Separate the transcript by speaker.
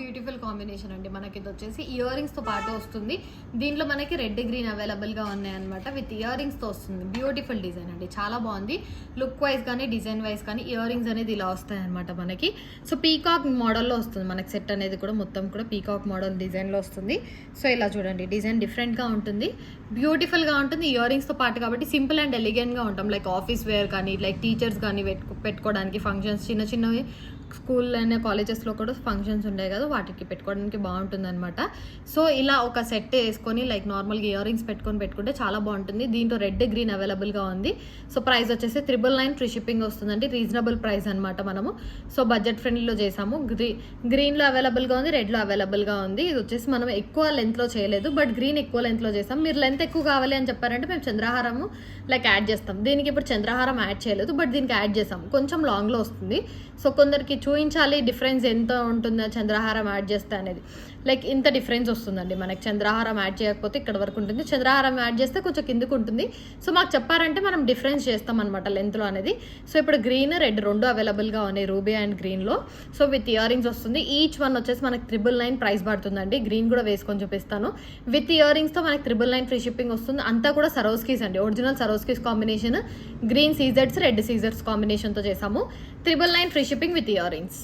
Speaker 1: Beautiful combination అండి. మనకి ఇది వచ్చేసి ఇయర్ రింగ్స్ తో పాటు వస్తుంది. దీంట్లో మనకి రెడ్ గ్రీన్ అవైలబుల్ గా ఉన్నాయి అనమాట. విత్ ఇయర్ రింగ్స్ తో వస్తుంది. బ్యూటిఫుల్ డిజైన్ అండి, చాలా బాగుంది. లుక్ వైజ్ కానీ డిజైన్ వైజ్ కానీ ఇయర్ రింగ్స్ అనేది ఇలా వస్తాయి అనమాట మనకి. సో పీకాక్ మోడల్లో వస్తుంది మనకి సెట్ అనేది కూడా, మొత్తం కూడా పీకాక్ మోడల్ డిజైన్ లో వస్తుంది. సో ఇలా చూడండి, డిజైన్ డిఫరెంట్ గా ఉంటుంది, బ్యూటిఫుల్ గా ఉంటుంది. ఇయర్ రింగ్స్ తో పాటు కాబట్టి సింపుల్ అండ్ ఎలిగెంట్ గా ఉంటాం. లైక్ ఆఫీస్ వేర్ కానీ, లైక్ టీచర్స్ కానీ పెట్టుకోవడానికి, ఫంక్షన్స్ చిన్న చిన్నవి స్కూల్ అయినా కాలేజెస్లో కూడా ఫంక్షన్స్ ఉంటాయి కదా, వాటికి పెట్టుకోవడానికి బాగుంటుంది అనమాట. సో ఇలా ఒక సెట్ వేసుకొని లైక్ నార్మల్గా ఇయర్ రింగ్స్ పెట్టుకుంటే చాలా బాగుంటుంది. దీంట్లో రెడ్ గ్రీన్ అవైలబుల్గా ఉంది. సో ప్రైస్ వచ్చేసి 999 ఫ్రీ షిప్పింగ్ వస్తుందండి. రీజనబుల్ ప్రైస్ అనమాట మనము. సో బడ్జెట్ ఫ్రెండ్లీలో చేసాము. గ్రీన్లో అవైలబుల్గా ఉంది, రెడ్లో అవైలబుల్గా ఉంది. ఇది వచ్చేసి మనం ఎక్కువ లెంత్లో చేయలేదు, బట్ గ్రీన్ ఎక్కువ లెంత్లో చేసాం. మీరు లెంత్ ఎక్కువ కావాలి అని చెప్పారంటే మేము చంద్రహారము లైక్ యాడ్ చేస్తాం. దీనికి ఇప్పుడు చంద్రహారం యాడ్ చేయలేదు, బట్ దీనికి యాడ్ చేసాం. కొంచెం లాంగ్లో వస్తుంది. సో కొందరికి చూపించాలి డిఫరెన్స్ ఎంత ఉంటుందో చంద్రహారం యాడ్ చేస్తే అనేది. లైక్ ఇంత డిఫరెన్స్ వస్తుందండి మనకి. చంద్రహారం యాడ్ చేయకపోతే ఇక్కడ వరకు ఉంటుంది, చంద్రహారం యాడ్ చేస్తే కొంచెం కిందకు ఉంటుంది. సో మాకు చెప్పారంటే మనం డిఫరెన్స్ చేస్తాం అనమాట లెంత్లో అనేది. సో ఇప్పుడు గ్రీన్ రెడ్ రెండు అవైలబుల్గా ఉన్నాయి, రూబీ అండ్ గ్రీన్లో. సో విత్ ఇయర్ రింగ్స్ వస్తుంది. ఈచ్ వన్ వచ్చేసి మనకి 999 ప్రైస్ పడుతుందండి. గ్రీన్ కూడా వేసుకొని చూపిస్తాను. విత్ ఇయర్ రింగ్స్తో మనకి 999 ఫ్రీ షిప్పింగ్ వస్తుంది. అంతా కూడా సరోస్కీస్ అండి, ఒరిజినల్ సరోస్కీస్ కాంబినేషన్. గ్రీన్ సీజర్స్ రెడ్ సీజర్స్ కాంబినేషన్తో చేసాము. 999 free shipping with ear rings.